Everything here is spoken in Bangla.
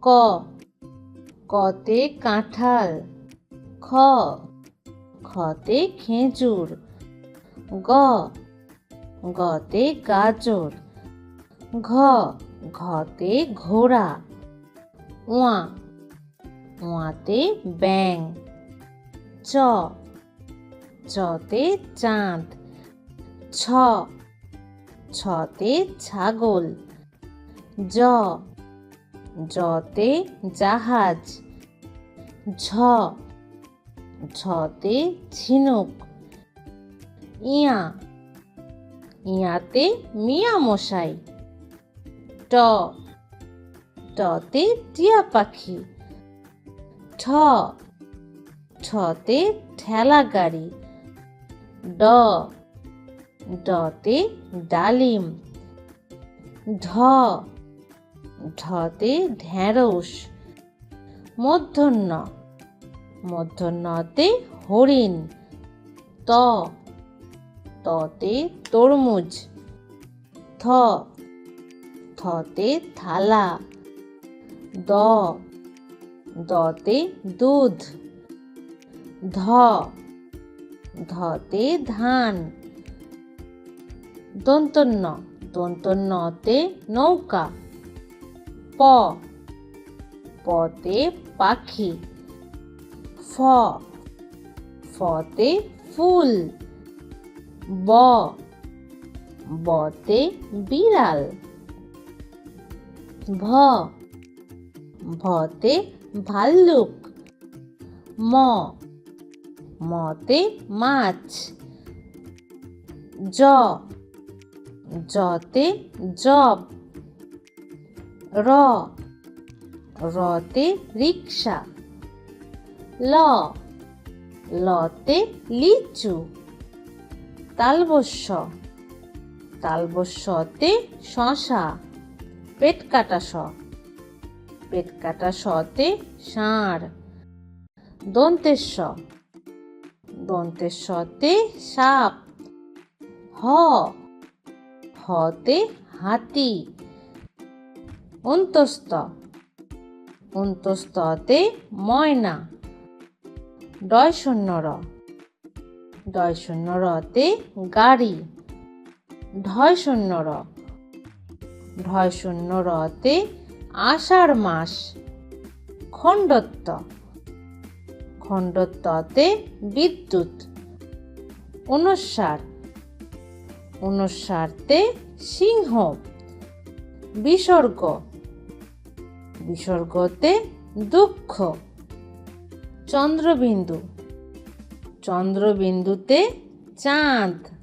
ক, কতে কাঁঠাল। খ, খতে খেজুর। গ, গতে গাজর। ঘ, ঘতে ঘোড়া। ওয়া, ওয়াতে ব্যাঙ। চ, চতে চাঁদ। ছ, ছতে ছাগল। জ, জতে জাহাজ। ঝ, ঝতে ঝিনুক। ইয়া, ইয়াতে মিয়া মশাই। ট, টতে টিয়া পাখি। ঠ, ঠতে ঠেলা গাড়ি। ড, ডতে ডালিম। ঢ, ঢতে ঢেঁড়স। মূর্ধন্য, মূর্ধন্যতে হরিণ। ত, ততে তরমুজ। থ, থতে থালা। দ, দতে দুধ। ধ, ধতে ধান। দন্তন্য, দন্তন্যতে নৌকা। প, পতে পাখি। ফ, ফতে ফুল। ব, বতে বিড়াল। ভ, ভতে ভাল্লুক। ম, মতে মাছ। জ, জতে জব। র, রতে রিক্সা। ল, লতে লিচু। তালবস্য, তালবস্যতে শশা। পেট কাটা স, পেট কাটা সতে ষাঁড়। দন্তেশ্ব, দন্তেশ্বতে সাপ। হ, হতে হাতি। অন্তস্থ, অন্তস্থতে ময়না। ডয় শূন্য র, ডয় শূন্য রতে গাড়ি। ঢয় শূন্য র, ঢয় শূন্য রতে আষাঢ় মাস। খণ্ডত্ব, খণ্ডত্বতে বিদ্যুৎ। অনুস্বার, অনুস্বারতে সিংহ। বিসর্গ, বিসর্গতে দুঃখ। চন্দ্রবিন্দু, চন্দ্রবিন্দুতে চাঁদ।